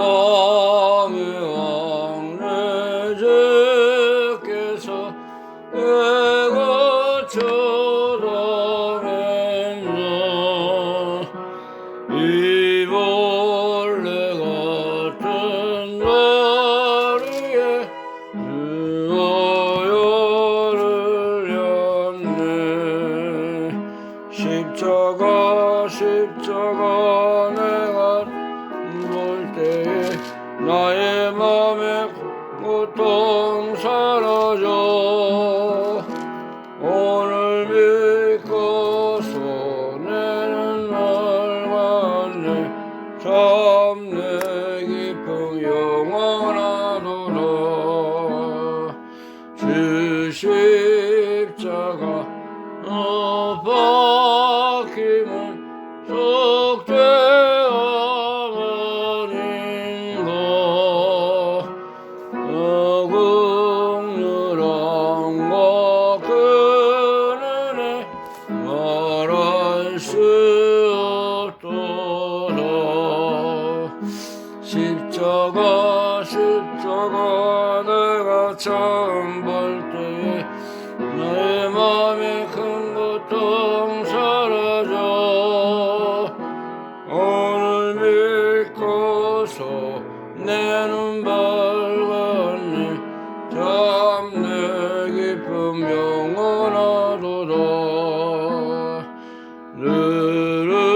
만왕의 왕 내 주께서 내가 쳐다맨다. 이 벌레 같은 다리에 주어여를 렸네. 십자가 내가 볼 때에 나의 맘의 고통 사라져. 오늘 믿고서 내는 맑았네. 참 내 기쁨 영원하도다. 주 십자가 박힘은 속죄하니까 극률함과 그 은혜 말할 수 없도다. 십자가 내가 처음 볼 때에 나의 맘에 큰 고통 사라져. 오늘 믿고서 내 눈 밝았네. 참 내 기쁨 영원하도다.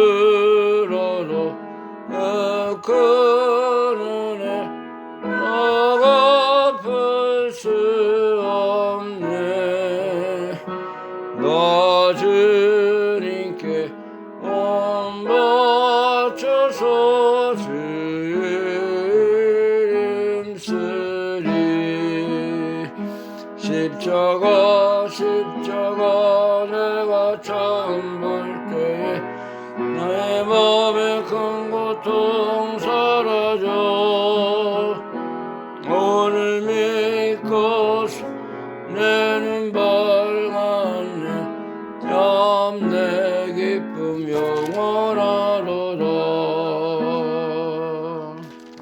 느르러도 그 은혜 나가 갚을 수 없네. 나 주님께 몸 바쳐서 주 이름 쓰리. 십자가 내가 처음 볼 때에 나의 맘에 큰 고통 사라져. 오늘 믿고서 내 눈 밝았네. 참 내 기쁨 영원하도다.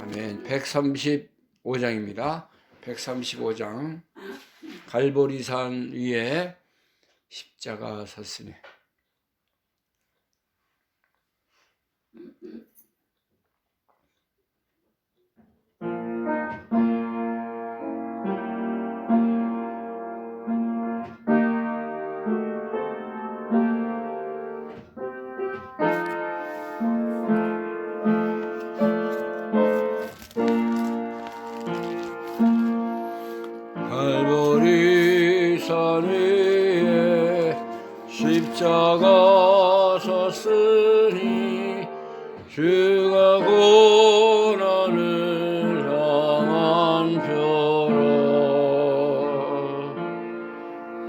아멘. 135장입니다. 135장. 갈보리산 위에 십자가 섰으니. 갈보리산 위에 십자가 섰으니 주가 고난을 당한 표로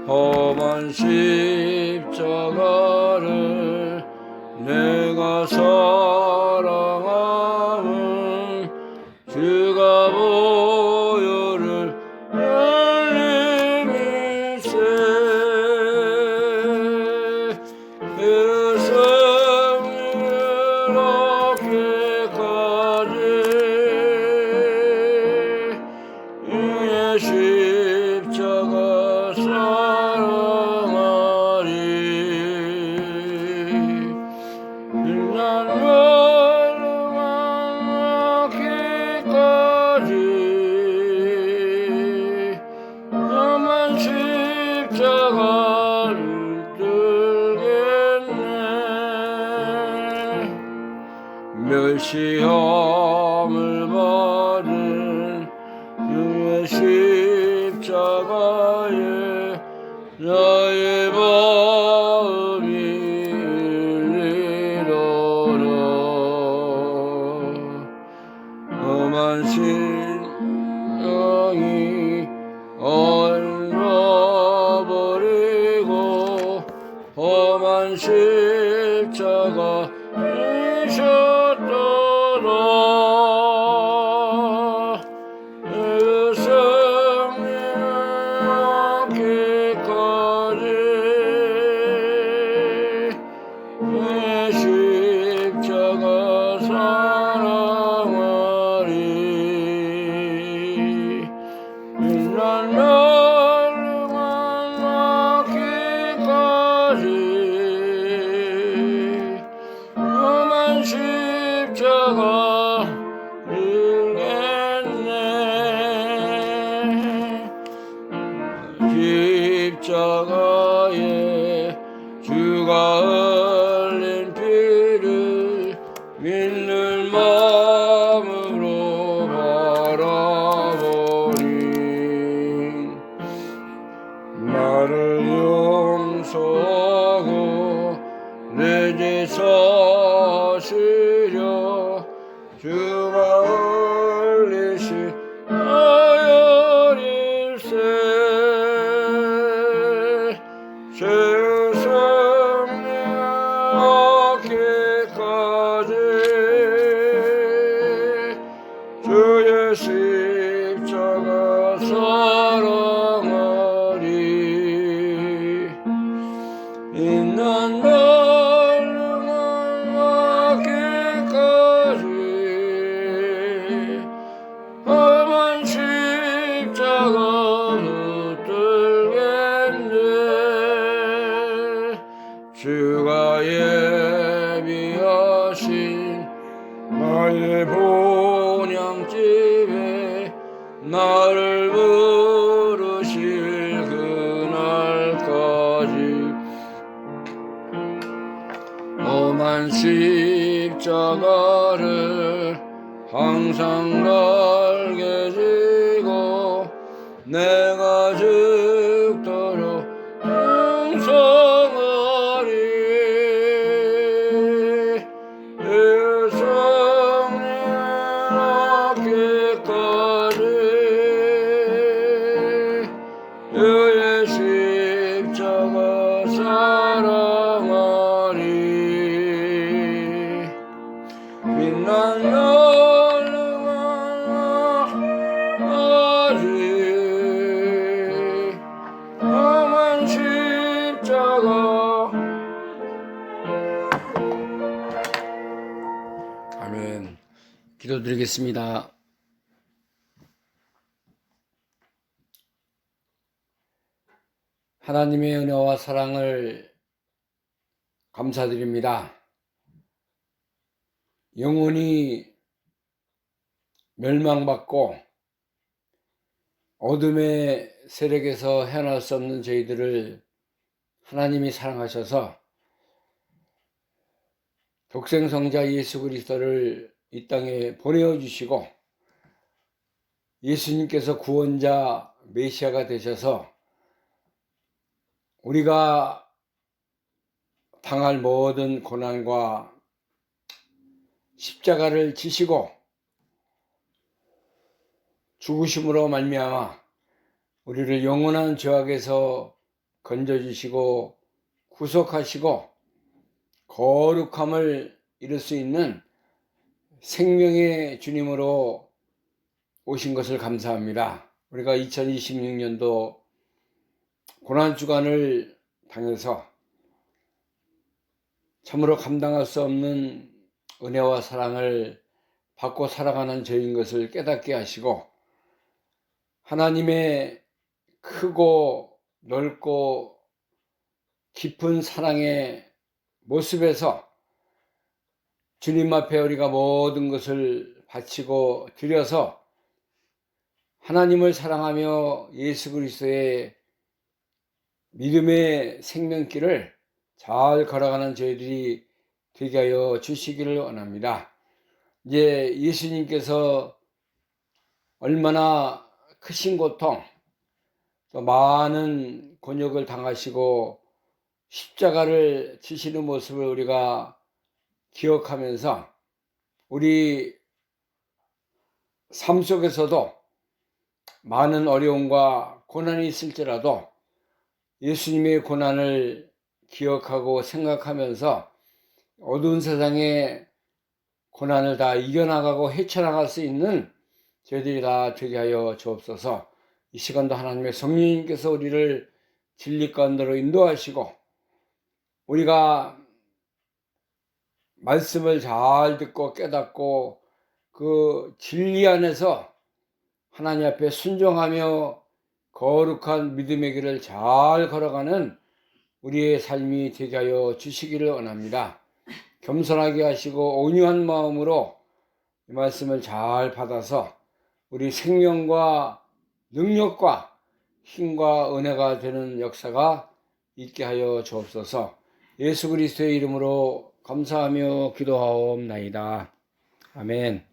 험한 십자가를 내가 사랑함은 주가 보혈을 흘림일세. 그 생을 얻기까지 이의 십자가 사랑하리. 난 멸망 얻기까지 험한 십자가를 들겠네. 멸시함을 받은 주의 십자가에 나의 마음이 울리도다. 험한 심령이 얼어버리고 험한 십자가 이셨도다. 그 생명을 십자가에 주가 흘린 피를 믿는 마음으로 바라보니 나를 용서하고 내 죄 사시려 주가 흘리신 아열일세 죄의 생명 얻기까지 주의 십자가 사랑하리 인난 험한 십자가 붙들겠네 주가 예비하신 나의 본향집에 나를 부르실 그날까지 험한 십자가를 항상 날개 지고 내가 죽도록 충성하리 내 성령 얻기까지 주의 십자가 사랑하리 빛나는 아멘. 기도드리겠습니다. 하나님의 은혜와 사랑을 감사드립니다. 영혼이 멸망받고 어둠의 세력에서 헤어날 수 없는 저희들을 하나님이 사랑하셔서 독생성자 예수 그리스도를 이 땅에 보내어주시고 예수님께서 구원자 메시아가 되셔서 우리가 당할 모든 고난과 십자가를 지시고 죽으심으로 말미암아 우리를 영원한 죄악에서 건져주시고 구속하시고 거룩함을 이룰 수 있는 생명의 주님으로 오신 것을 감사합니다. 우리가 2026년도 고난주간을 당해서 참으로 감당할 수 없는 은혜와 사랑을 받고 살아가는 저희인 것을 깨닫게 하시고 하나님의 크고 넓고 깊은 사랑의 모습에서 주님 앞에 우리가 모든 것을 바치고 드려서 하나님을 사랑하며 예수 그리스도의 믿음의 생명길을 잘 걸어가는 저희들이 되게 하여 주시기를 원합니다. 이제 예수님께서 얼마나 크신 고통, 또 많은 곤욕을 당하시고 십자가를 지시는 모습을 우리가 기억하면서 우리 삶 속에서도 많은 어려움과 고난이 있을지라도 예수님의 고난을 기억하고 생각하면서 어두운 세상의 고난을 다 이겨나가고 헤쳐나갈 수 있는 저희들이 다 되게 하여 주옵소서. 이 시간도 하나님의 성령님께서 우리를 진리 가운데로 인도하시고 우리가 말씀을 잘 듣고 깨닫고 그 진리 안에서 하나님 앞에 순종하며 거룩한 믿음의 길을 잘 걸어가는 우리의 삶이 되게 하여 주시기를 원합니다. 겸손하게 하시고 온유한 마음으로 이 말씀을 잘 받아서 우리 생명과 능력과 힘과 은혜가 되는 역사가 있게 하여 주옵소서. 예수 그리스도의 이름으로 감사하며 기도하옵나이다. 아멘.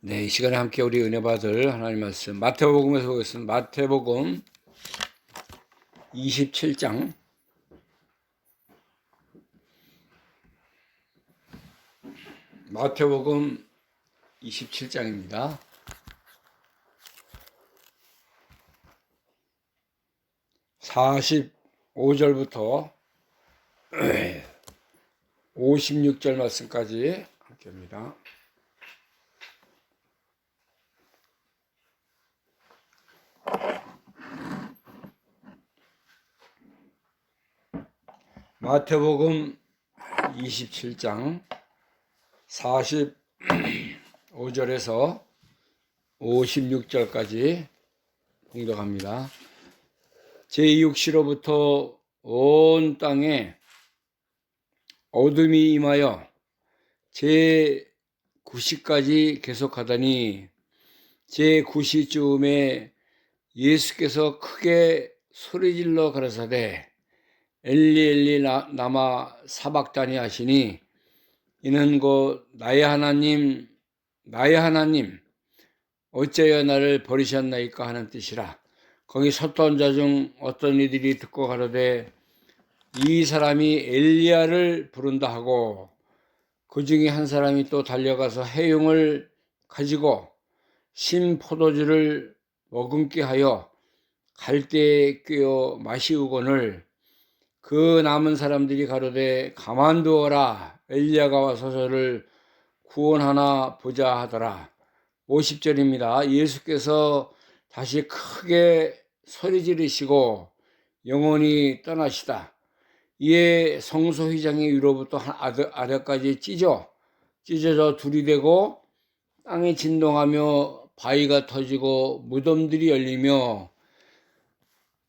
네, 이 시간에 함께 우리 은혜 받을 하나님 말씀 마태복음에서 보겠습니다. 마태복음 27장 마태복음 27장입니다. 45절부터 56절 말씀까지 함께 합니다. 마태복음 27장 45절에서 56절까지 봉독합니다. 제6시로부터 온 땅에 어둠이 임하여 제9시까지 계속하더니 제9시쯤에 예수께서 크게 소리질러 가라사대 엘리 엘리 라마 사박다니 하시니 이는 곧 나의 하나님 어찌하여 나를 버리셨나이까 하는 뜻이라. 거기 섰던 자 중 어떤 이들이 듣고 가로되 이 사람이 엘리야를 부른다 하고 그 중에 한 사람이 또 달려가서 해용을 가지고 신 포도주를 머금게 하여 갈대에 꿰어 마시우거늘 그 남은 사람들이 가로되 가만두어라 엘리야가 와서 저를 구원하나 보자 하더라. 50절입니다. 예수께서 다시 크게 소리 지르시고 영원히 떠나시다. 이에 성소휘장의 위로부터 아래까지 찢어져 둘이 되고 땅이 진동하며 바위가 터지고 무덤들이 열리며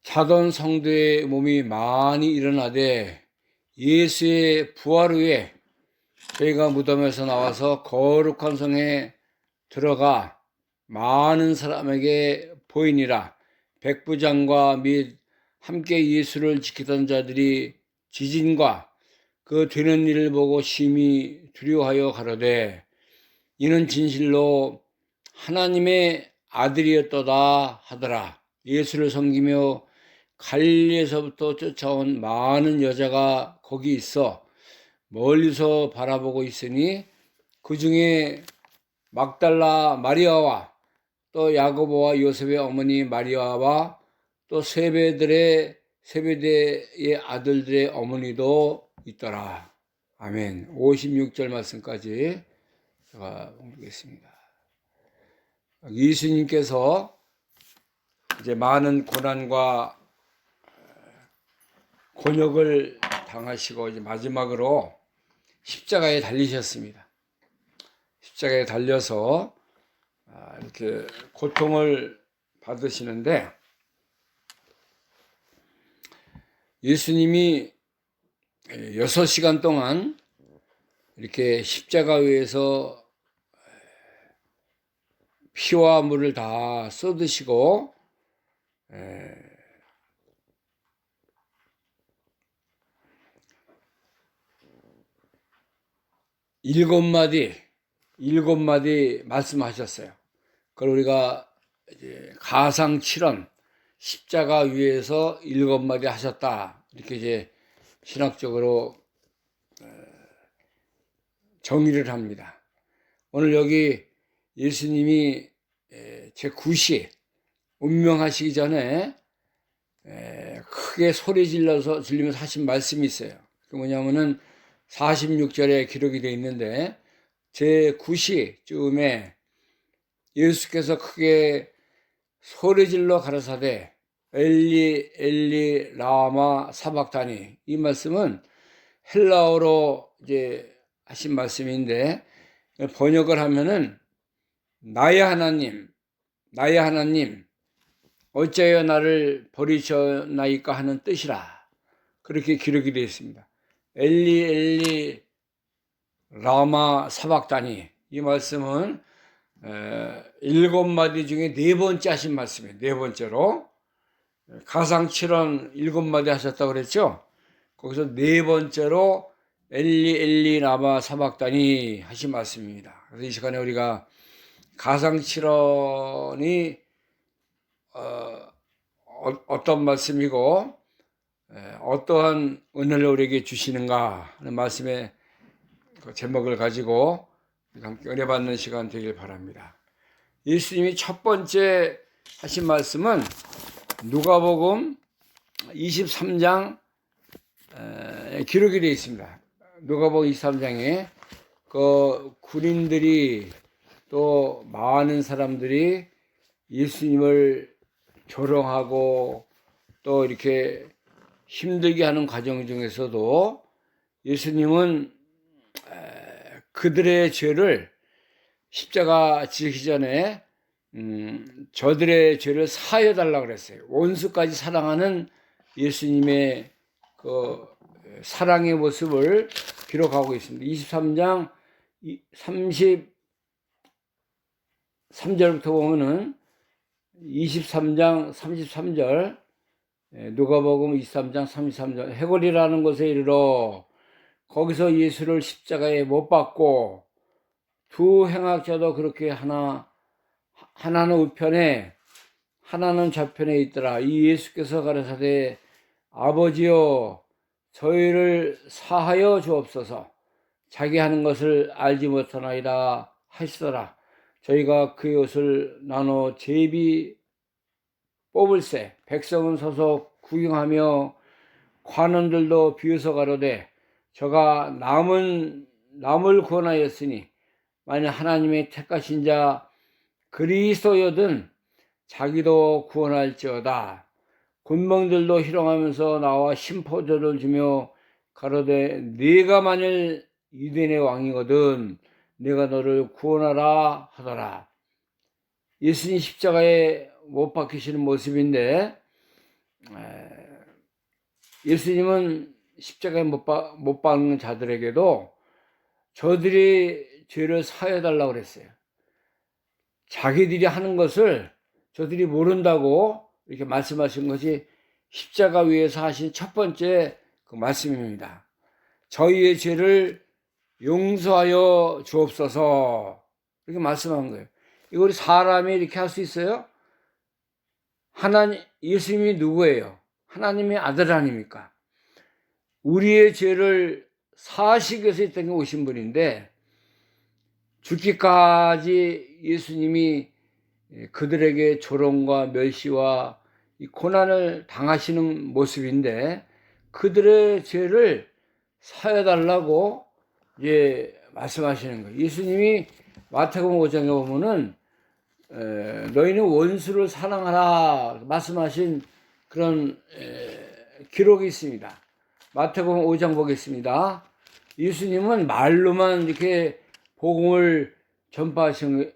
자던 성도의 몸이 많이 일어나되 예수의 부활 후에 저희가 무덤에서 나와서 거룩한 성에 들어가 많은 사람에게 보이니라. 백부장과 및 함께 예수를 지키던 자들이 지진과 그 되는 일을 보고 심히 두려워하여 가로되 이는 진실로 하나님의 아들이었도다 하더라. 예수를 섬기며 갈릴리에서부터 쫓아온 많은 여자가 거기 있어 멀리서 바라보고 있으니 그 중에 막달라 마리아와 또 야고보와 요셉의 어머니 마리아와 또 세베대의 아들들의 어머니도 있더라. 아멘. 56절 말씀까지 제가 보겠습니다. 예수님께서 이제 많은 고난과 곤욕을 당하시고 이제 마지막으로 십자가에 달리셨습니다. 십자가에 달려서 이렇게 고통을 받으시는데 예수님이 6시간 동안 이렇게 십자가 위에서 피와 물을 다 쏟으시고 일곱 마디 말씀하셨어요. 그걸 우리가 이제 가상칠언 십자가 위에서 7마디 하셨다 이렇게 이제 신학적으로 정의를 합니다. 오늘 여기 예수님이 제9시 운명하시기 전에 크게 소리 지르면서 하신 말씀이 있어요. 그 뭐냐면은 46절에 기록이 되어 있는데 제9시쯤에 예수께서 크게 소리질러 가라사대 엘리 엘리 라마 사박다니 이 말씀은 헬라어로 이제 하신 말씀인데, 번역을 하면은 나의 하나님, 나의 하나님, 어찌하여 나를 버리셨나이까 하는 뜻이라. 그렇게 기록이 되어 있습니다. 엘리 엘리 라마 사박다니. 이 말씀은 7마디 중에 4번째 하신 말씀이에요. 4번째로. 가상 7원 7마디 하셨다고 그랬죠. 거기서 4번째로 엘리 엘리 라마 사박다니 하신 말씀입니다. 그래서 이 시간에 우리가 가상 7원이 어떤 말씀이고 어떠한 은혜를 우리에게 주시는가 하는 말씀의 그 제목을 가지고 함께 은혜 받는 시간 되길 바랍니다. 예수님이 첫 번째 하신 말씀은 누가복음 23장 기록이 되어 있습니다. 누가복음 23장에 그 군인들이 또 많은 사람들이 예수님을 조롱하고 또 이렇게 힘들게 하는 과정 중에서도 예수님은 그들의 죄를 십자가 지기 전에 저들의 죄를 사하여 달라고 그랬어요. 원수까지 사랑하는 예수님의 그 사랑의 모습을 기록하고 있습니다. 23장 33절부터 보면은 23장 33절 누가복음 23장 33절 해골이라는 곳에 이르러 거기서 예수를 십자가에 못 박고 두 행악자도 그렇게 하나는 우편에 하나는 좌편에 있더라. 이 예수께서 가라사대 아버지여 저희를 사하여 주옵소서 자기 하는 것을 알지 못하나이다 하시더라. 저희가 그 옷을 나눠 제비 뽑을세 백성은 서서 구경하며 관원들도 비웃어 가로되 저가 남을 구원하였으니 만약 하나님의 택하신 자 그리스도여든 자기도 구원할지어다. 군병들도 희롱하면서 나와 심포도를 주며 가로되 네가 만일 유대인의 왕이거든 내가 너를 구원하라 하더라. 예수님 십자가에 못 박히시는 모습인데 예수님은 십자가에 못 박는 자들에게도 저들이 죄를 사해달라고 그랬어요. 자기들이 하는 것을 저들이 모른다고 이렇게 말씀하신 것이 십자가 위에서 하신 첫 번째 그 말씀입니다. 저희의 죄를 용서하여 주옵소서 이렇게 말씀한 거예요. 이거 우리 사람이 이렇게 할 수 있어요? 예수님이 누구예요? 하나님의 아들 아닙니까? 우리의 죄를 사하시기 위해서 이 땅에 오신 분인데 죽기까지 예수님이 그들에게 조롱과 멸시와 이 고난을 당하시는 모습인데 그들의 죄를 사해달라고 말씀하시는 거예요. 예수님이 마태복음 5장에 보면은 너희는 원수를 사랑하라 말씀하신 그런 기록이 있습니다. 마태복음 5장 보겠습니다. 예수님은 말로만 이렇게 복음을 전파하신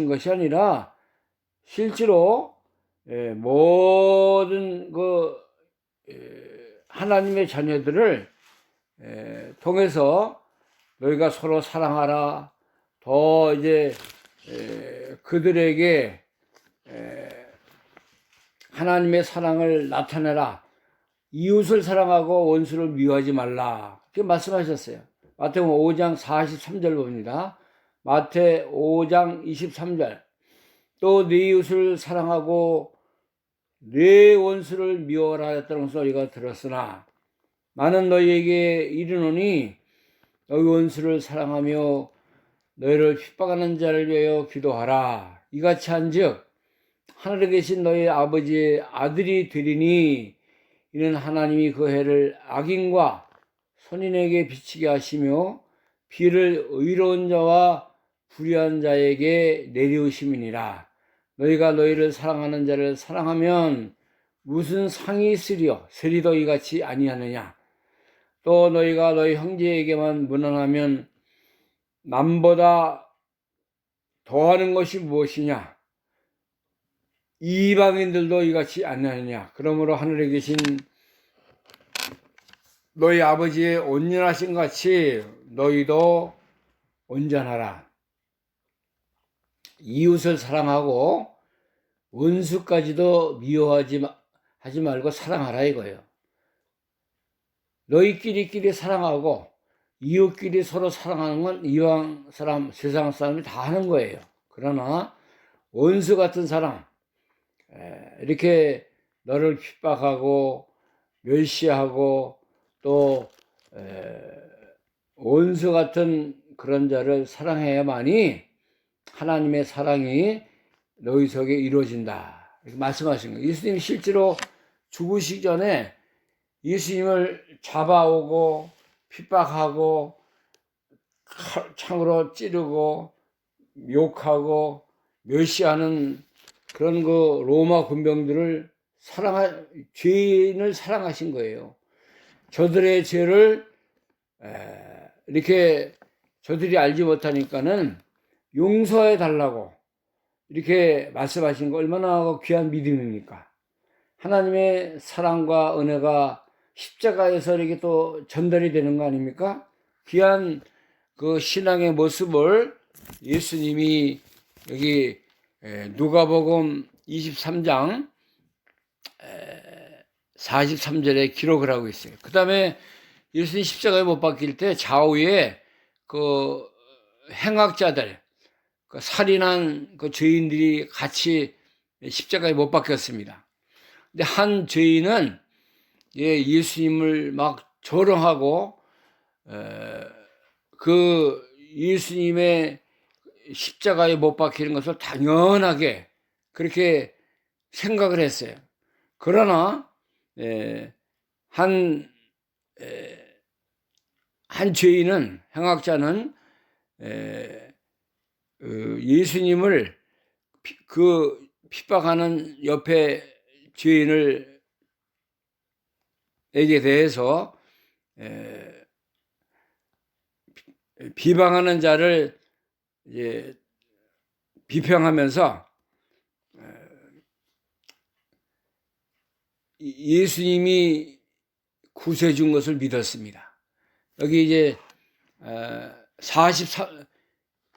것이 아니라 실제로 모든 그 하나님의 자녀들을 통해서 너희가 서로 사랑하라. 더 그들에게 하나님의 사랑을 나타내라. 이웃을 사랑하고 원수를 미워하지 말라. 그렇게 말씀하셨어요. 마태복음 5장 43절 봅니다. 마태 5장 23절. 또 네 이웃을 사랑하고 네 원수를 미워하라 했다는 것을 우리가 들었으나 나는 너희에게 이르노니 너희 원수를 사랑하며 너희를 핍박하는 자를 위하여 기도하라. 이같이 한즉 하늘에 계신 너희 아버지의 아들이 되리니 이는 하나님이 그 해를 악인과 선인에게 비치게 하시며 비를 의로운 자와 불의한 자에게 내리우심이니라. 너희가 너희를 사랑하는 자를 사랑하면 무슨 상이 있으리요? 세리도 이같이 아니하느냐? 또 너희가 너희 형제에게만 무난하면 남보다 더하는 것이 무엇이냐? 이방인들도 이같이 아니하느냐? 그러므로 하늘에 계신 너희 아버지의 온전하신 같이 너희도 온전하라. 이웃을 사랑하고 원수까지도 하지 말고 사랑하라 이거예요. 너희끼리끼리 사랑하고 이웃끼리 서로 사랑하는 건 이방 사람, 세상 사람이 다 하는 거예요. 그러나 원수 같은 사람, 이렇게 너를 핍박하고 멸시하고 또 원수 같은 그런 자를 사랑해야만이 하나님의 사랑이 너희 속에 이루어진다. 이렇게 말씀하신 거예요. 예수님이 실제로 죽으시기 전에 예수님을 잡아오고 핍박하고 창으로 찌르고 욕하고 멸시하는 그런 그 로마 군병들을 죄인을 사랑하신 거예요. 저들의 죄를 이렇게 저들이 알지 못하니까는 용서해 달라고 이렇게 말씀하신 거 얼마나 귀한 믿음입니까? 하나님의 사랑과 은혜가 십자가에서 이렇게 또 전달이 되는 거 아닙니까? 귀한 그 신앙의 모습을 예수님이 여기 누가복음 23장 43절에 기록을 하고 있어요. 그 다음에 예수님 십자가에 못 박힐 때 좌우에 그 행악자들, 그 살인한 그 죄인들이 같이 십자가에 못 박혔습니다. 근데 한 죄인은 예수님을 막 조롱하고 그 예수님의 십자가에 못 박히는 것을 당연하게 그렇게 생각을 했어요. 그러나 한 죄인은 행악자는 예수님을 그 핍박하는 옆에 죄인을 에게 대해서 비방하는 자를 비평하면서 예수님이 구세해 준 것을 믿었습니다. 여기 이제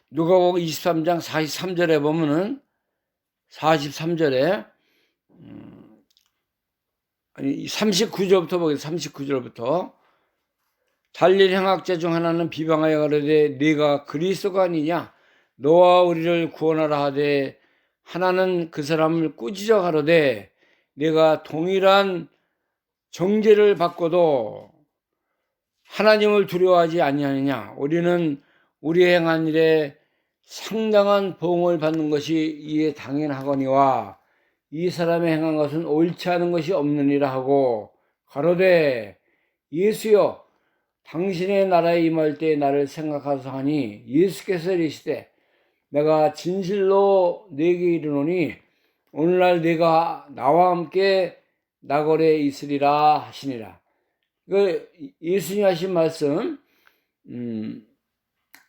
누가복음 23장 43절에 보면은 43절에 아니 39절부터 보겠습니다. 39절부터 달리 행악자 중 하나는 비방하여 가로되 네가 그리스도가 아니냐 너와 우리를 구원하라 하되 하나는 그 사람을 꾸짖어 가로되 네가 동일한 정죄를 받고도 하나님을 두려워하지 아니하느냐 우리는 우리 행한 일에 상당한 보응을 받는 것이 이에 당연하거니와 이 사람의 행한 것은 옳지 않은 것이 없느니라 하고 가로되 예수여 당신의 나라에 임할 때 나를 생각하소서 하니 예수께서 이르시되 내가 진실로 네게 이르노니 오늘날 네가 나와 함께 나골에 있으리라 하시니라. 예수님이 하신 말씀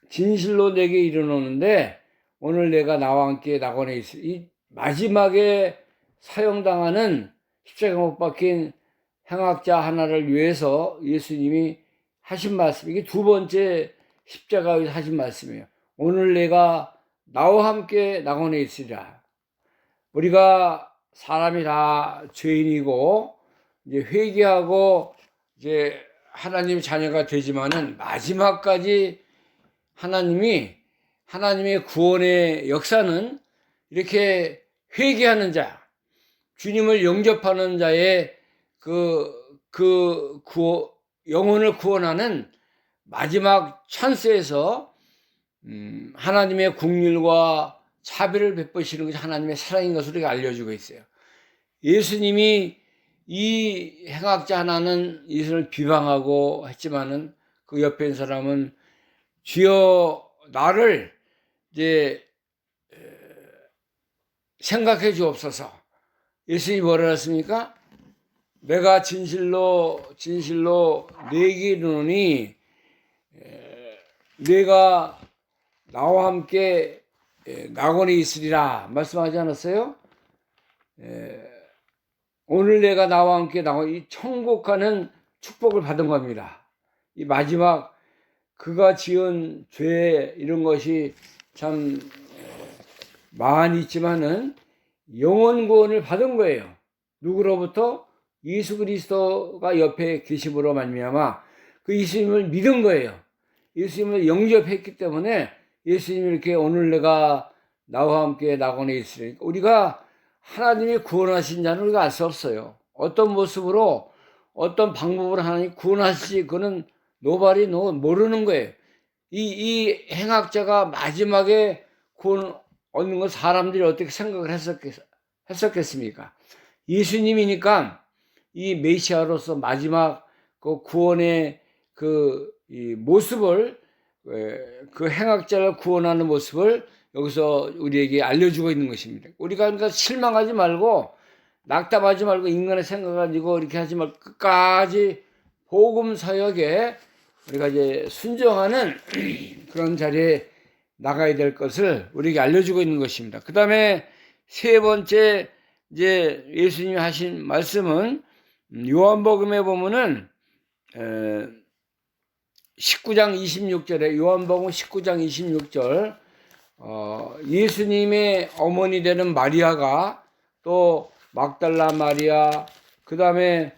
진실로 내게 이르노는데 오늘 내가 나와 함께 나골에 있으리. 이 마지막에 사형당하는 십자가 못 박힌 행악자 하나를 위해서 예수님이 하신 말씀, 이게 두 번째 십자가에서 하신 말씀이에요. 오늘 내가 나와 함께 낙원에 있으리라. 우리가 사람이 다 죄인이고 이제 회개하고 이제 하나님의 자녀가 되지만은 마지막까지 하나님의 구원의 역사는 이렇게 회개하는 자, 주님을 영접하는 자의 영혼을 구원하는 마지막 찬스에서 하나님의 긍휼과 자비를 베푸시는 것이 하나님의 사랑인 것으로 우리가 알려주고 있어요. 예수님이 이 행악자 하나는 예수를 비방하고 했지만은 그 옆에 있는 사람은 주여 나를 이제 생각해 주옵소서. 예수님이 뭐라 했습니까? 내가 진실로 네게 이르노니 네가 나와 함께 낙원에 있으리라 말씀하지 않았어요? 오늘 내가 나와 함께 이 천국하는 축복을 받은 겁니다. 이 마지막 그가 지은 죄 이런 것이 참 많이 있지만은 영원 구원을 받은 거예요. 누구로부터? 예수 그리스도가 옆에 계심으로 말미암아 그 예수님을 믿은 거예요. 예수님을 영접했기 때문에 예수님이 이렇게 오늘 내가 나와 함께 낙원에 있으리까 우리가 하나님이 구원하신 자는 우리가 알 수 없어요. 어떤 모습으로 어떤 방법으로 하나님이 구원하실지 그거는 노발이 모르는 거예요. 이 행악자가 마지막에 구원 얻는 건 사람들이 어떻게 생각을 했었겠습니까? 예수님이니까 이 메시아로서 마지막 그 구원의 이 모습을 그 행악자를 구원하는 모습을 여기서 우리에게 알려주고 있는 것입니다. 우리가 그러니까 실망하지 말고 낙담하지 말고 인간의 생각 가지고 이렇게 하지 말고 끝까지 복음 사역에 우리가 이제 순종하는 그런 자리에 나가야 될 것을 우리에게 알려주고 있는 것입니다. 그 다음에 세 번째 이제 예수님이 하신 말씀은 요한복음에 보면은 19장 26절에 요한복음 19장 26절 예수님의 어머니 되는 마리아가 또 막달라 마리아 그 다음에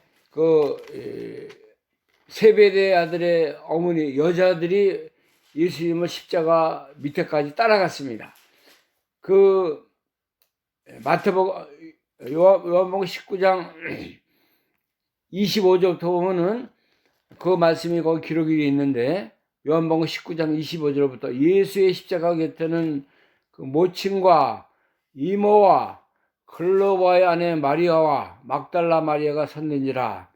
세베대 아들의 어머니 여자들이 예수님을 십자가 밑에까지 따라갔습니다. 요한복음 19장 25절부터 보면은 그 말씀이 거기 기록이 되어 있는데 요한복음 19장 25절부터 예수의 십자가 곁에는 그 모친과 이모와 클로바의 아내 마리아와 막달라 마리아가 섰는지라.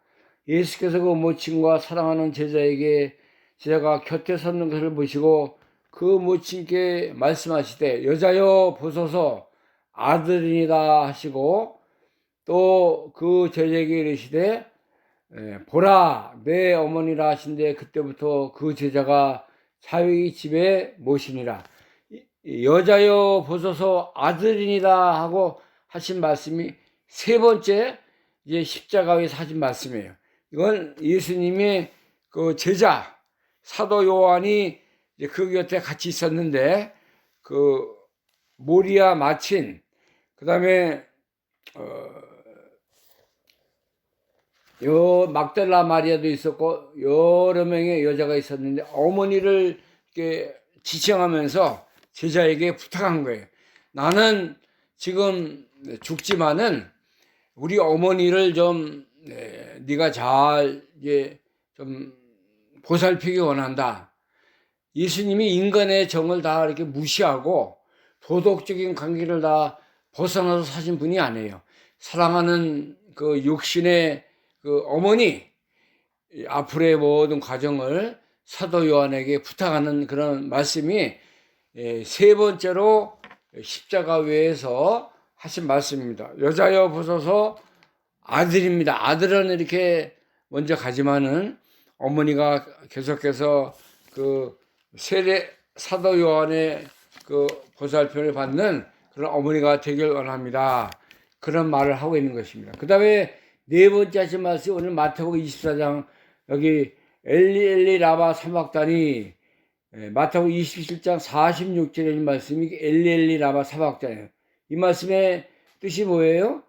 예수께서 그 모친과 사랑하는 제자가 곁에 섰는 것을 보시고 그 모친께 말씀하시되 여자여 보소서 아들이니라 하시고 또 그 제자에게 이르시되 보라 내 어머니라 하신데 그때부터 그 제자가 자기 집에 모시니라. 여자여 보소서 아들이니라 하고 하신 말씀이 세 번째 이제 십자가 위에서 하신 말씀이에요. 이건 예수님의 그 제자 사도 요한이 이제 그 곁에 같이 있었는데 그 모리아 마친 그 다음에 요 막달라 마리아도 있었고 여러 명의 여자가 있었는데 어머니를 이렇게 지칭하면서 제자에게 부탁한 거예요. 나는 지금 죽지만은 우리 어머니를 좀 네가 잘 이제 좀 보살피기 원한다. 예수님이 인간의 정을 다 이렇게 무시하고 도덕적인 관계를 다 벗어나서 사신 분이 아니에요. 사랑하는 그 육신의 그 어머니 앞으로의 모든 과정을 사도 요한에게 부탁하는 그런 말씀이 세 번째로 십자가 위에서 하신 말씀입니다. 여자여 보소서 아들입니다. 아들은 이렇게 먼저 가지만은 어머니가 계속해서 그 세례 사도 요한의 그 보살펴를 받는 그런 어머니가 되길 원합니다. 그런 말을 하고 있는 것입니다. 그 다음에 네 번째 하신 말씀이 오늘 마태복음 24장 여기 엘리 엘리 라마 사박다니 마태복음 27장 46절에 있는 말씀이 엘리 엘리 라마 사박다니예요. 이 말씀의 뜻이 뭐예요?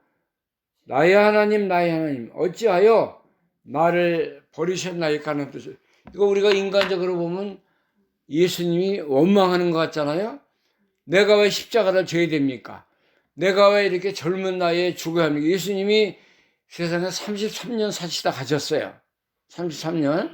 나의 하나님 나의 하나님 어찌하여 나를 버리셨나이까 하는 뜻이에요. 이거 우리가 인간적으로 보면 예수님이 원망하는 것 같잖아요. 내가 왜 십자가를 져야 됩니까? 내가 왜 이렇게 젊은 나이에 죽어야 합니까? 예수님이 세상에 33년 사시다 가셨어요. 33년.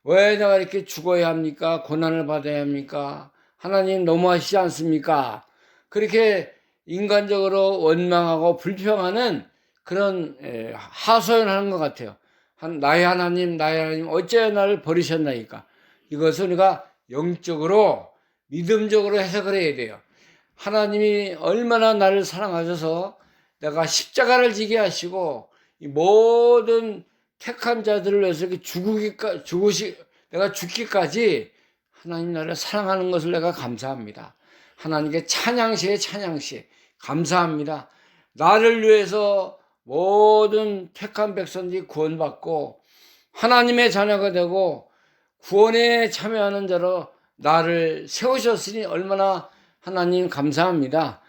왜 내가 이렇게 죽어야 합니까? 고난을 받아야 합니까? 하나님 너무하시지 않습니까? 그렇게 인간적으로 원망하고 불평하는 그런 하소연하는 것 같아요. 나의 하나님 어째 나를 버리셨나이까? 이것을 우리가 영적으로 믿음적으로 해석을 해야 돼요. 하나님이 얼마나 나를 사랑하셔서 내가 십자가를 지게 하시고 이 모든 택한 자들을 위해서 내가 죽기까지 하나님 나라를 사랑하는 것을 내가 감사합니다. 하나님께 찬양시에 감사합니다. 나를 위해서 모든 택한 백성들이 구원받고 하나님의 자녀가 되고 구원에 참여하는 자로 나를 세우셨으니 얼마나 하나님 감사합니다.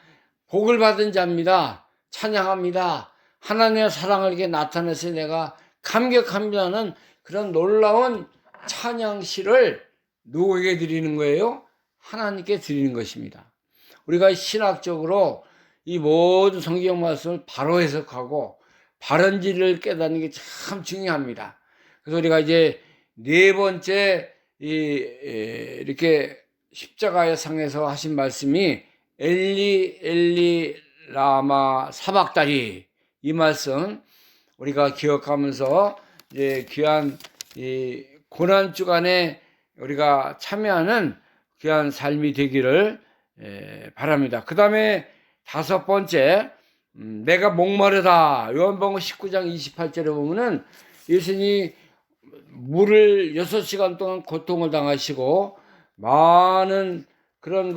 복을 받은 자입니다. 찬양합니다. 하나님의 사랑을 이렇게 나타내서 내가 감격합니다는 그런 놀라운 찬양시를 누구에게 드리는 거예요? 하나님께 드리는 것입니다. 우리가 신학적으로 이 모든 성경 말씀을 바로 해석하고 바른 진리를 깨닫는 게 참 중요합니다. 그래서 우리가 이제 네 번째 이렇게 십자가의 상에서 하신 말씀이 엘리 라마 사박다니, 이 말씀 우리가 기억하면서 이제 귀한 이 고난 주간에 우리가 참여하는 귀한 삶이 되기를 바랍니다. 그 다음에 다섯 번째, 내가 목마르다. 요한복음 19장 28절에 보면은 예수님이 물을 6시간 동안 고통을 당하시고 많은 그런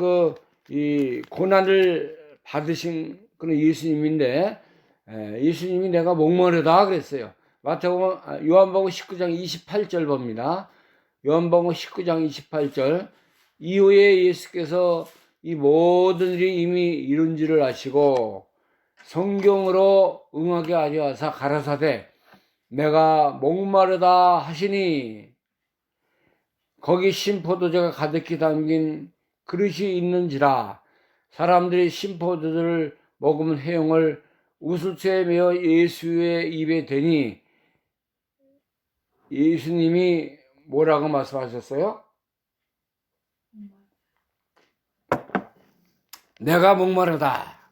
이 고난을 받으신 그런 예수님인데, 예수님이 내가 목마르다 그랬어요. 요한복음 19장 28절 봅니다. 요한복음 19장 28절. 이후에 예수께서 이 모든 일이 이미 이룬 줄을 아시고 성경으로 응하게 하려 하사 가라사대 내가 목마르다 하시니 거기 신포도주가 가득히 담긴 그릇이 있는지라 사람들이 신포도주를 먹으면 해용을 우슬초에 메어 예수의 입에 대니 예수님이 뭐라고 말씀하셨어요? 내가 목마르다.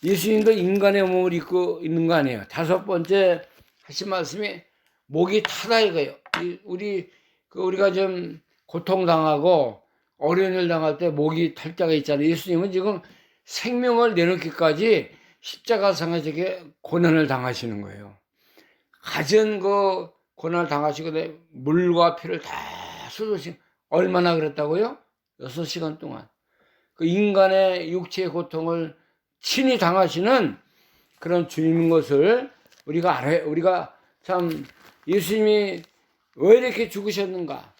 예수님도 인간의 몸을 입고 있는 거 아니에요. 다섯 번째 하신 말씀이 목이 타다 이거예요. 우리가 좀 고통당하고 어려운 일 당할 때 목이 탈 때가 있잖아요. 예수님은 지금 생명을 내놓기까지 십자가상에서 고난을 당하시는 거예요. 가진 고난을 당하시고 물과 피를 다 쏟으신, 얼마나 그랬다고요? 6시간 동안. 그 인간의 육체의 고통을 친히 당하시는 그런 주님인 것을 우리가 알아요. 우리가 참 예수님이 왜 이렇게 죽으셨는가?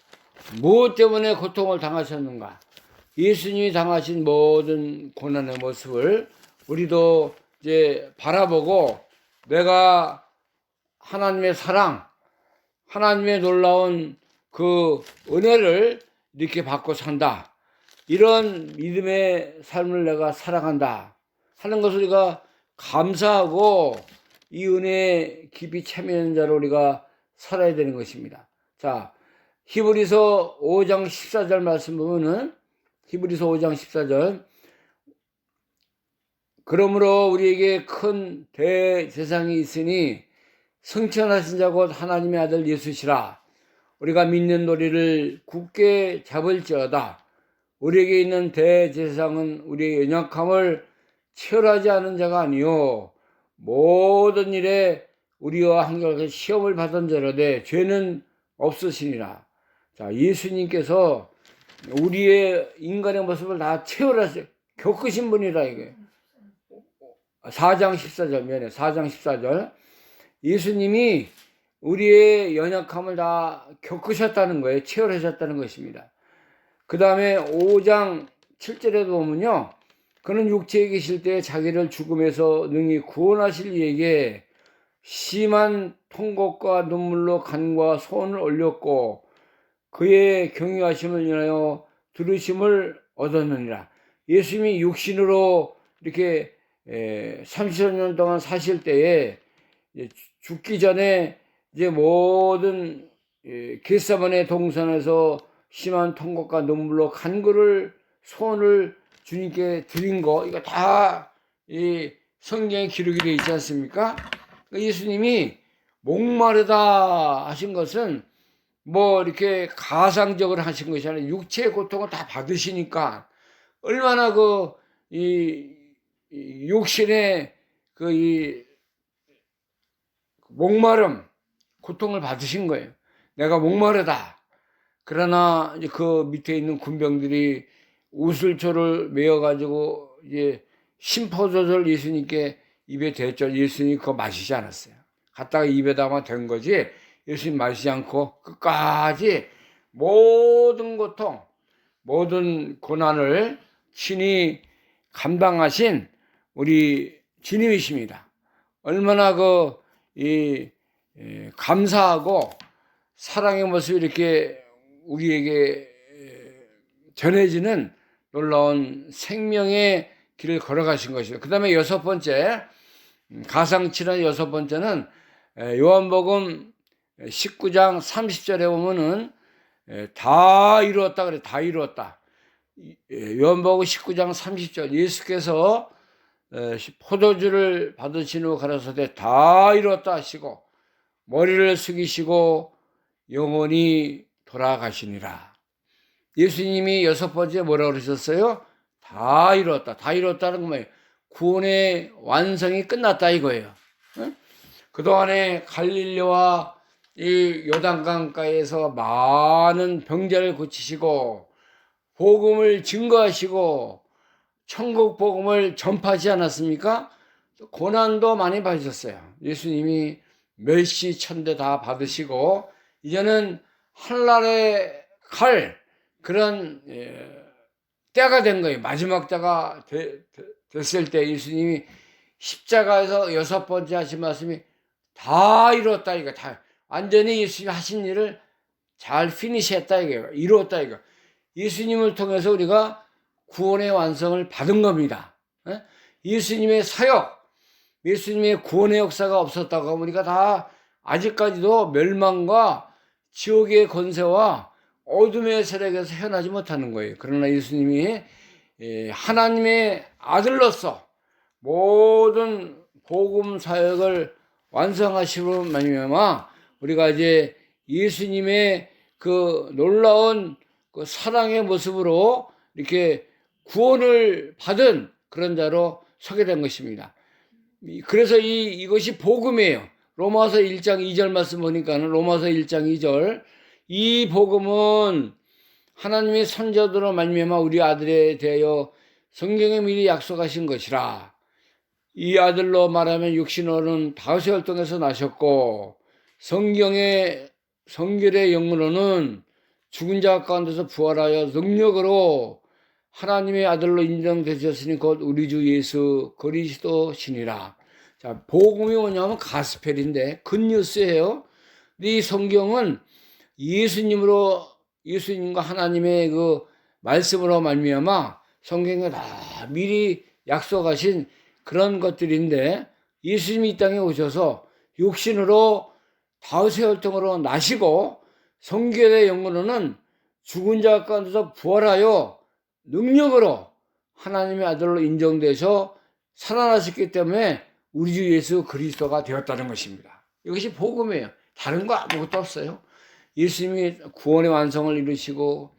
무엇 때문에 고통을 당하셨는가? 예수님이 당하신 모든 고난의 모습을 우리도 이제 바라보고 내가 하나님의 사랑, 하나님의 놀라운 그 은혜를 이렇게 받고 산다. 이런 믿음의 삶을 내가 살아간다 하는 것을 우리가 감사하고 이 은혜에 깊이 참여하는 자로 우리가 살아야 되는 것입니다. 자, 히브리서 5장 14절 말씀 보면은 히브리서 5장 14절 그러므로 우리에게 큰 대제사장이 있으니 승천하신 자 곧 하나님의 아들 예수시라. 우리가 믿는 도리를 굳게 잡을지어다. 우리에게 있는 대제사장은 우리의 연약함을 치열하지 않은 자가 아니요 모든 일에 우리와 한결같이 시험을 받은 자로되 죄는 없으시니라. 자, 예수님께서 우리의 인간의 모습을 다 체험하셔 겪으신 분이라 이게. 4장 14절 면에 4장 14절 예수님이 우리의 연약함을 다 겪으셨다는 거예요. 체험하셨다는 것입니다. 그 다음에 5장 7절에도 보면요. 그는 육체에 계실 때 자기를 죽음에서 능히 구원하실 이에게 심한 통곡과 눈물로 간과 소원을 올렸고 그의 경유하심을 인하여 들으심을 얻었느니라. 예수님이 육신으로 이렇게 30년 동안 사실 때에 죽기 전에 이제 모든 겟세마네 동산에서 심한 통곡과 눈물로 간구를 소원을 주님께 드린 거 이거 다 이 성경에 기록이 되어 있지 않습니까? 예수님이 목마르다 하신 것은 뭐 이렇게 가상적으로 하신 것이 아니라 육체의 고통을 다 받으시니까 얼마나 이 육신의 이 목마름, 고통을 받으신 거예요. 내가 목마르다. 그러나 이제 그 밑에 있는 군병들이 우슬초를 메어가지고 이제 심포도를 예수님께 입에 대죠. 예수님이 그거 마시지 않았어요. 갖다가 입에다만 댄 거지 예수님 마시지 않고 끝까지 모든 고통, 모든 고난을 친히 감당하신 우리 주님이십니다. 얼마나 감사하고 사랑의 모습이 이렇게 우리에게 전해지는 놀라운 생명의 길을 걸어가신 것이죠. 그 다음에 여섯 번째, 가상치는 여섯 번째는 요한복음 19장 30절에 보면은 다 이루었다 그래. 다 이루었다. 요한복음 19장 30절 예수께서 포도주를 받으신 후 가라사대 다 이루었다 하시고 머리를 숙이시고 영원히 돌아가시니라. 예수님이 여섯 번째 뭐라고 그러셨어요? 다 이루었다. 다 이루었다는 건 뭐예요? 구원의 완성이 끝났다 이거예요. 응? 그동안에 갈릴리와 이 요단강가에서 많은 병자를 고치시고 복음을 증거하시고 천국 복음을 전파하지 않았습니까? 고난도 많이 받으셨어요. 예수님이 멸시 천대 다 받으시고 이제는 하늘나라에 갈 그런 때가 된 거예요. 마지막 때가 됐을 때 예수님이 십자가에서 여섯 번째 하신 말씀이 다 이뤘다 이거. 다 완전히 예수님이 하신 일을 잘 피니시했다 이거예요. 이루었다 이거. 예수님을 통해서 우리가 구원의 완성을 받은 겁니다. 예수님의 사역, 예수님의 구원의 역사가 없었다고 하면 우리가 다 아직까지도 멸망과 지옥의 권세와 어둠의 세력에서 헤어나지 못하는 거예요. 그러나 예수님이 하나님의 아들로서 모든 복음 사역을 완성하시고 말미암아 우리가 이제 예수님의 그 놀라운 그 사랑의 모습으로 이렇게 구원을 받은 그런 자로 서게 된 것입니다. 그래서 이것이 복음이에요. 로마서 1장 2절 말씀 보니까는 로마서 1장 2절 이 복음은 하나님의 선자들로 말미암아 우리 아들에 대하여 성경에 미리 약속하신 것이라. 이 아들로 말하면 육신으로는 다윗의 혈통에서 나셨고 성경의 성결의 영으로는 죽은 자 가운데서 부활하여 능력으로 하나님의 아들로 인정되셨으니 곧 우리 주 예수 그리스도시니라. 자, 복음이 뭐냐면 가스펠인데 굿뉴스예요. 이 성경은 예수님과 하나님의 그 말씀으로 말미암아 성경에 다 미리 약속하신 그런 것들인데 예수님이 이 땅에 오셔서 육신으로 다윗의 혈통으로 나시고 성결의 영으로는 죽은 자 가운데서 부활하여 능력으로 하나님의 아들로 인정되셔 살아나셨기 때문에 우리 주 예수 그리스도가 되었다는 것입니다. 이것이 복음이에요. 다른 거 아무것도 없어요. 예수님이 구원의 완성을 이루시고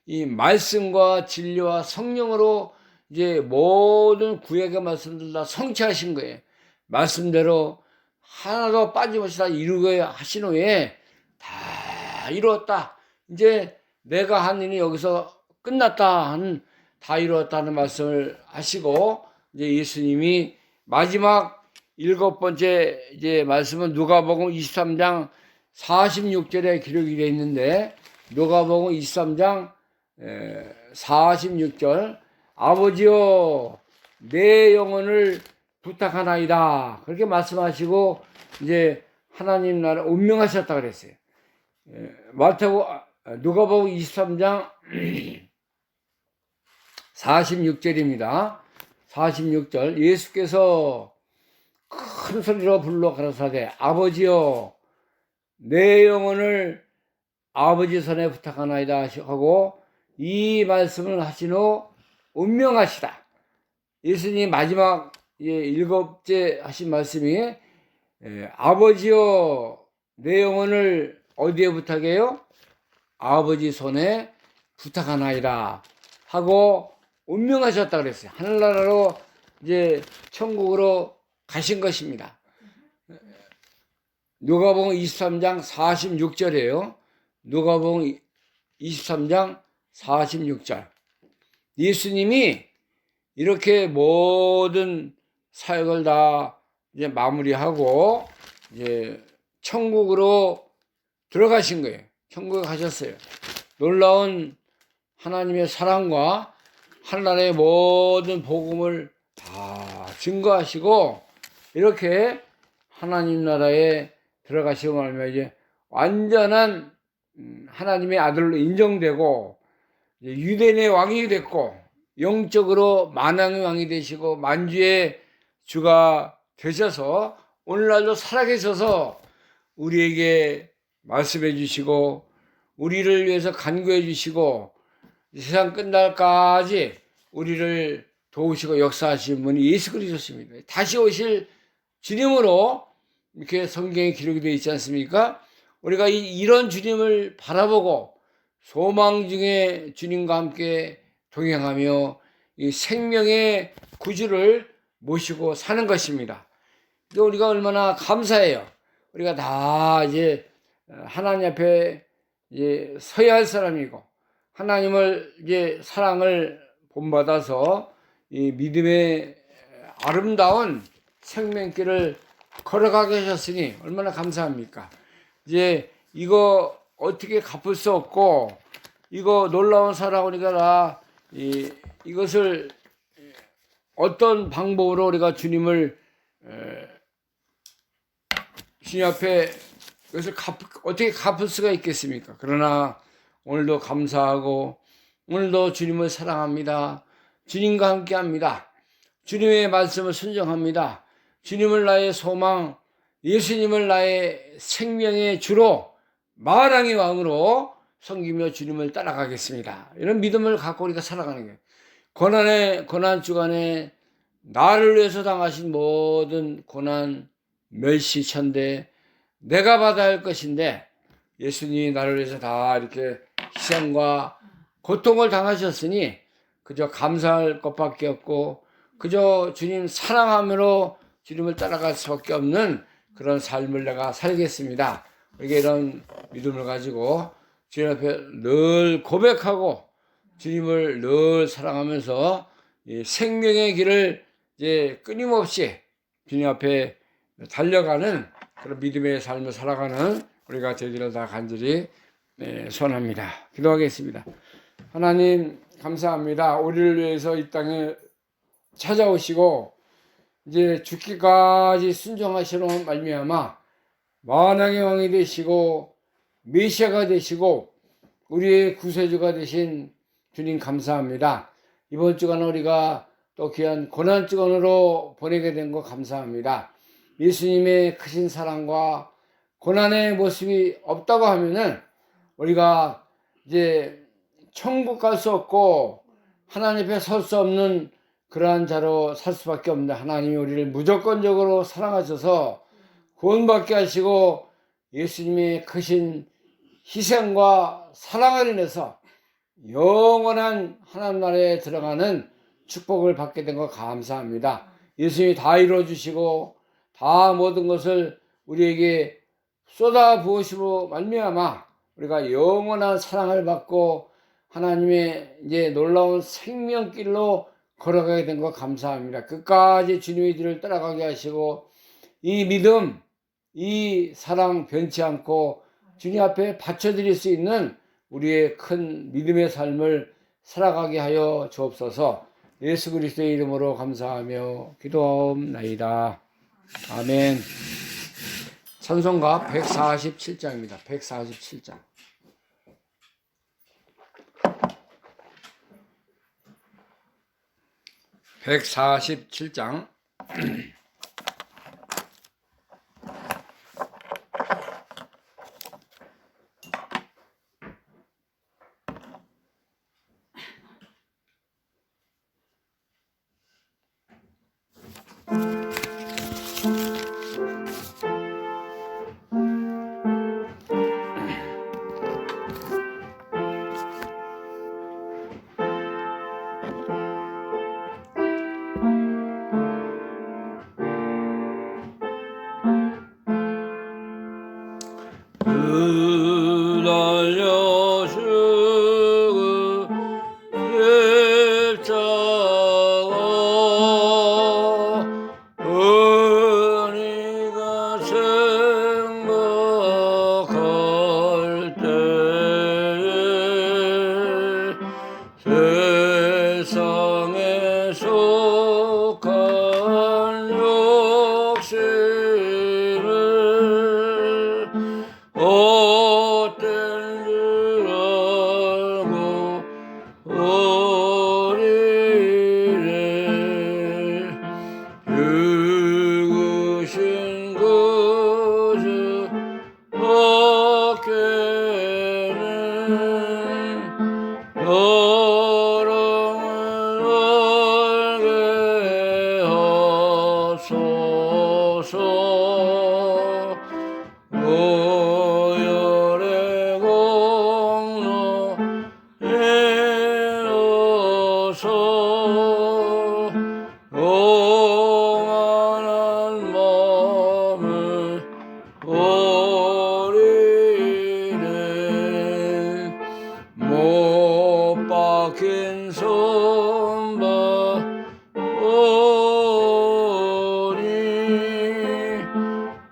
이 말씀과 진리와 성령으로 이제 모든 구약의 말씀들 다 성취하신 거예요. 말씀대로 하나도 빠짐없이 다 이루게 하신 후에 다 이루었다. 이제 내가 한 일이 여기서 끝났다. 다 이루었다는 말씀을 하시고 이제 예수님이 마지막 일곱 번째 이제 말씀은 누가복음 23장 46절에 기록이 되어 있는데 누가복음 23장 46절 아버지여 내 영혼을 부탁하나이다 그렇게 말씀하시고 이제 하나님 나라 운명하셨다 그랬어요. 누가복음 23장 46절입니다. 46절 예수께서 큰 소리로 불러 가라사대 아버지여 내 영혼을 아버지 손에 부탁하나이다 하고 이 말씀을 하신 후 운명하시다. 예수님 마지막 일곱째 하신 말씀이 아버지여 내 영혼을 어디에 부탁해요? 아버지 손에 부탁하나이다 하고 운명하셨다 그랬어요. 하늘나라로 이제 천국으로 가신 것입니다. 누가복음 23장 46절이에요. 누가복음 23장 46절. 예수님이 이렇게 모든 사역을 다 이제 마무리하고 이제 천국으로 들어가신 거예요. 천국에 가셨어요. 놀라운 하나님의 사랑과 하나님의 모든 복음을 다 증거하시고 이렇게 하나님 나라에 들어가시고 말면 이제 완전한 하나님의 아들로 인정되고 유대인의 왕이 됐고 영적으로 만왕의 왕이 되시고 만주의 주가 되셔서 오늘날도 살아계셔서 우리에게 말씀해 주시고 우리를 위해서 간구해 주시고 세상 끝날까지 우리를 도우시고 역사하신 분이 예수 그리스도십니다. 다시 오실 주님으로 이렇게 성경에 기록이 되어 있지 않습니까? 우리가 이런 주님을 바라보고 소망 중에 주님과 함께 동행하며 이 생명의 구주를 모시고 사는 것입니다. 우리가 얼마나 감사해요. 우리가 다 이제 하나님 앞에 이제 서야 할 사람이고 하나님을 이제 사랑을 본받아서 이 믿음의 아름다운 생명길을 걸어가게 하셨으니 얼마나 감사합니까? 이제 이거 어떻게 갚을 수 없고 이거 놀라운 사랑 우리가 다 이것을 어떤 방법으로 우리가 주님 앞에 이것을 어떻게 갚을 수가 있겠습니까? 그러나 오늘도 감사하고 오늘도 주님을 사랑합니다. 주님과 함께합니다. 주님의 말씀을 순종합니다. 주님을 나의 소망, 예수님을 나의 생명의 주로 만왕의 왕으로 섬기며 주님을 따라가겠습니다. 이런 믿음을 갖고 우리가 살아가는 거예요. 고난 주간에 나를 위해서 당하신 모든 고난, 멸시, 천대 내가 받아야 할 것인데 예수님이 나를 위해서 다 이렇게 희생과 고통을 당하셨으니 그저 감사할 것밖에 없고 그저 주님 사랑함으로 주님을 따라갈 수밖에 없는 그런 삶을 내가 살겠습니다. 우리가 이런 믿음을 가지고 주님 앞에 늘 고백하고 주님을 늘 사랑하면서 이 생명의 길을 이제 끊임없이 주님 앞에 달려가는 그런 믿음의 삶을 살아가는 우리가 저희들을 다 간절히 소원합니다. 기도하겠습니다. 하나님 감사합니다. 우리를 위해서 이 땅에 찾아오시고 이제 죽기까지 순종하시는 말미암아 만왕의 왕이 되시고 메시아가 되시고 우리의 구세주가 되신 주님 감사합니다. 이번 주간 우리가 또 귀한 고난 주간으로 보내게 된 거 감사합니다. 예수님의 크신 사랑과 고난의 모습이 없다고 하면은 우리가 이제 천국 갈 수 없고 하나님 앞에 설 수 없는 그러한 자로 살 수밖에 없는데 하나님이 우리를 무조건적으로 사랑하셔서 구원받게 하시고 예수님의 크신 희생과 사랑을 인해서 영원한 하나님 나라에 들어가는 축복을 받게 된 것 감사합니다. 예수님이 다 이루어주시고 다 모든 것을 우리에게 쏟아 부으시고 말미암아 우리가 영원한 사랑을 받고 하나님의 이제 놀라운 생명길로 걸어가게 된 것 감사합니다. 끝까지 주님의 길을 따라가게 하시고 이 믿음, 이 사랑 변치 않고 주님 앞에 바쳐드릴 수 있는 우리의 큰 믿음의 삶을 살아가게 하여 주옵소서. 예수 그리스도의 이름으로 감사하며 기도하옵나이다. 아멘. 찬송가 147장입니다. 147장. 147장. 박힌 손바오니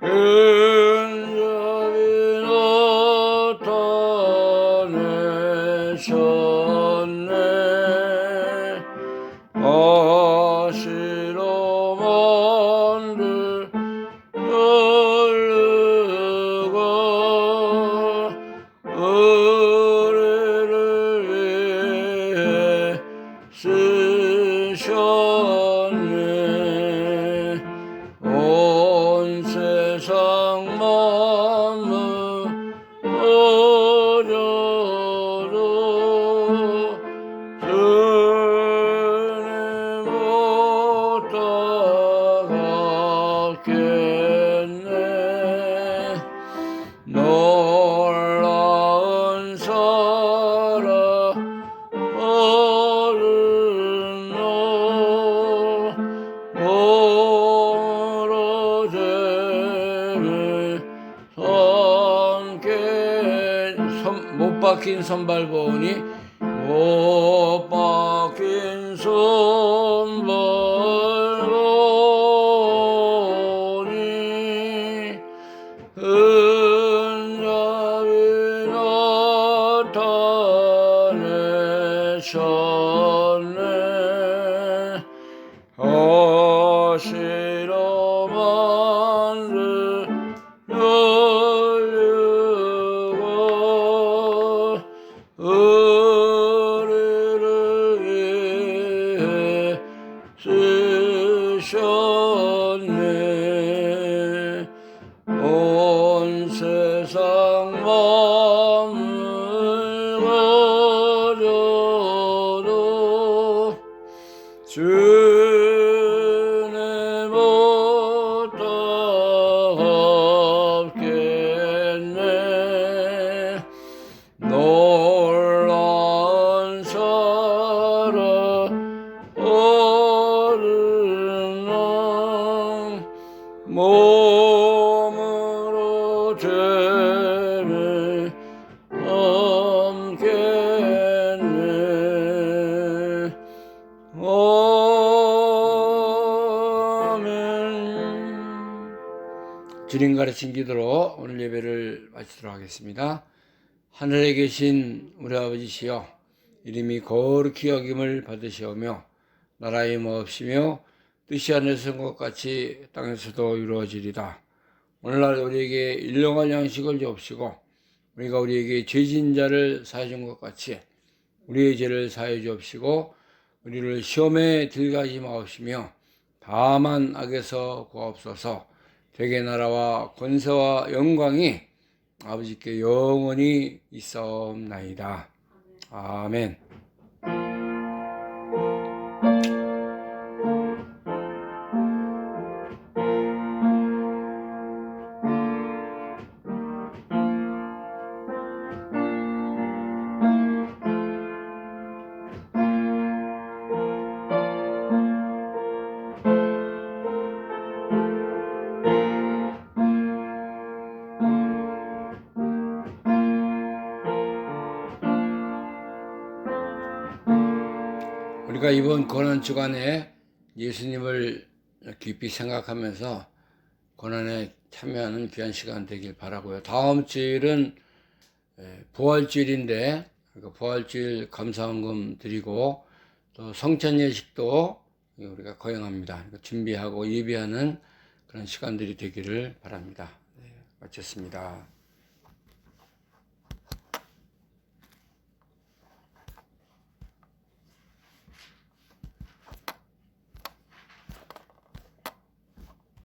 은잡이 나타내셨네 아시로 만들 열루가 의뢰를 위해 쓰셨네 온 세상 만물 어려도 주님 못 따갑겠네 놀라운 사랑 어른노 몸으로 죄를 못 박힌 손발보니 못 박힌 손발보니 은잡이 나타내셨네 아시로 만들 열류가 의뢰를 위해 쓰셨네 온 세상 만물 가져도 주님 못 따갑겠네 놀라운 사랑 어른왕 몸으로 죄를 넘겠네 아멘. 주님 가르친 기도로 오늘 예배를 마치도록 하겠습니다. 하늘에 계신 우리 아버지시여 이름이 거룩히 여김을 받으시오며 나라의 임하옵시며 뜻이 하늘에서 것 같이 땅에서도 이루어지리다. 오늘날 우리에게 일용할 양식을 주옵시고 우리가 우리에게 죄진 자를 사해 준 것 같이 우리의 죄를 사해 주옵시고 우리를 시험에 들게 마옵시며 다만 악에서 구하옵소서. 되게 나라와 권세와 영광이 아버지께 영원히 있사옵나이다. 아멘. 우리가 이번 고난 주간에 예수님을 깊이 생각하면서 고난에 참여하는 귀한 시간 되길 바라고요. 다음 주일은 부활주일인데 부활주일 감사헌금 드리고 또 성찬 예식도 우리가 거행합니다. 준비하고 예비하는 그런 시간들이 되기를 바랍니다. 마쳤습니다.